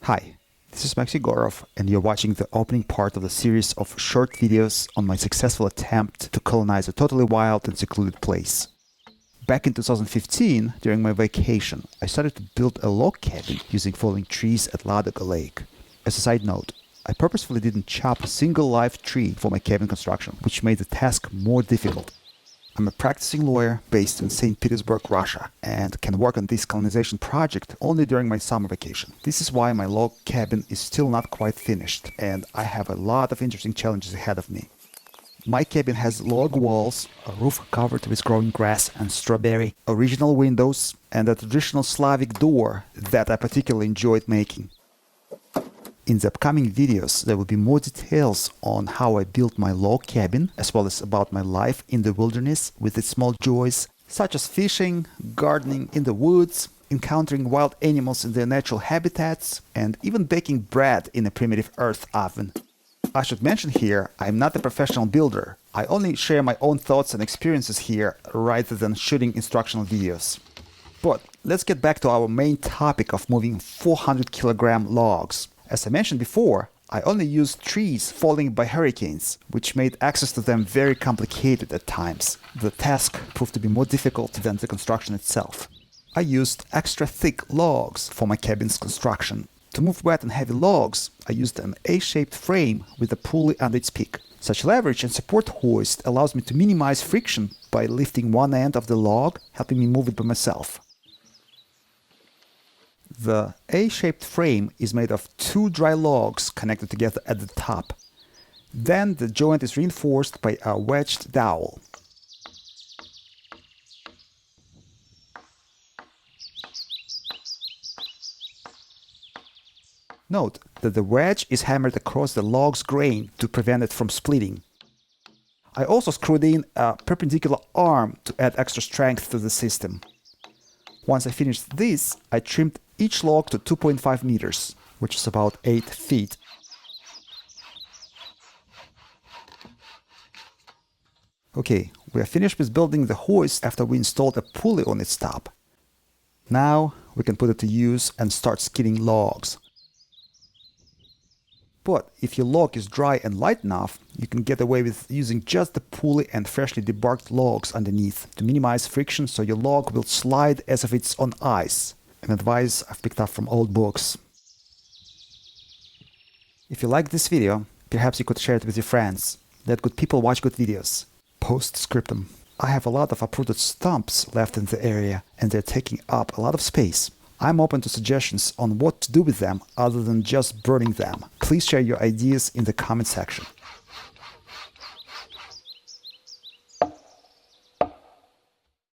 Hi, this is Maxi Gorov, and you're watching the opening part of the series of short videos on my successful attempt to colonize a totally wild and secluded place. Back in 2015, during my vacation, I started to build a log cabin using falling trees at Advoko Lake. As a side note, I purposefully didn't chop a single live tree for my cabin construction, which made the task more difficult. I'm a practicing lawyer based in St. Petersburg, Russia, and can work on this colonization project only during my summer vacation. This is why my log cabin is still not quite finished, and I have a lot of interesting challenges ahead of me. My cabin has log walls, a roof covered with growing grass and strawberry, original windows, and a traditional Slavic door that I particularly enjoyed making. In the upcoming videos, there will be more details on how I built my log cabin, as well as about my life in the wilderness with its small joys, such as fishing, gardening in the woods, encountering wild animals in their natural habitats, and even baking bread in a primitive earth oven. I should mention here, I'm not a professional builder. I only share my own thoughts and experiences here rather than shooting instructional videos. But let's get back to our main topic of moving 400-kilogram logs. As I mentioned before, I only used trees falling by hurricanes, which made access to them very complicated at times. The task proved to be more difficult than the construction itself. I used extra thick logs for my cabin's construction. To move wet and heavy logs, I used an A-shaped frame with a pulley under its peak. Such leverage and support hoist allows me to minimize friction by lifting one end of the log, helping me move it by myself. The A-shaped frame is made of two dry logs connected together at the top. Then the joint is reinforced by a wedged dowel. Note that the wedge is hammered across the log's grain to prevent it from splitting. I also screwed in a perpendicular arm to add extra strength to the system. Once I finished this, I trimmed each log to 2.5 meters, which is about 8 feet. Okay, we are finished with building the hoist after we installed a pulley on its top. Now we can put it to use and start skidding logs. But if your log is dry and light enough, you can get away with using just the pulley and freshly debarked logs underneath to minimize friction so your log will slide as if it's on ice. An advice I've picked up from old books. If you liked this video, perhaps you could share it with your friends. Let good people watch good videos. Post-scriptum. I have a lot of uprooted stumps left in the area, and they're taking up a lot of space. I'm open to suggestions on what to do with them other than just burning them. Please share your ideas in the comment section.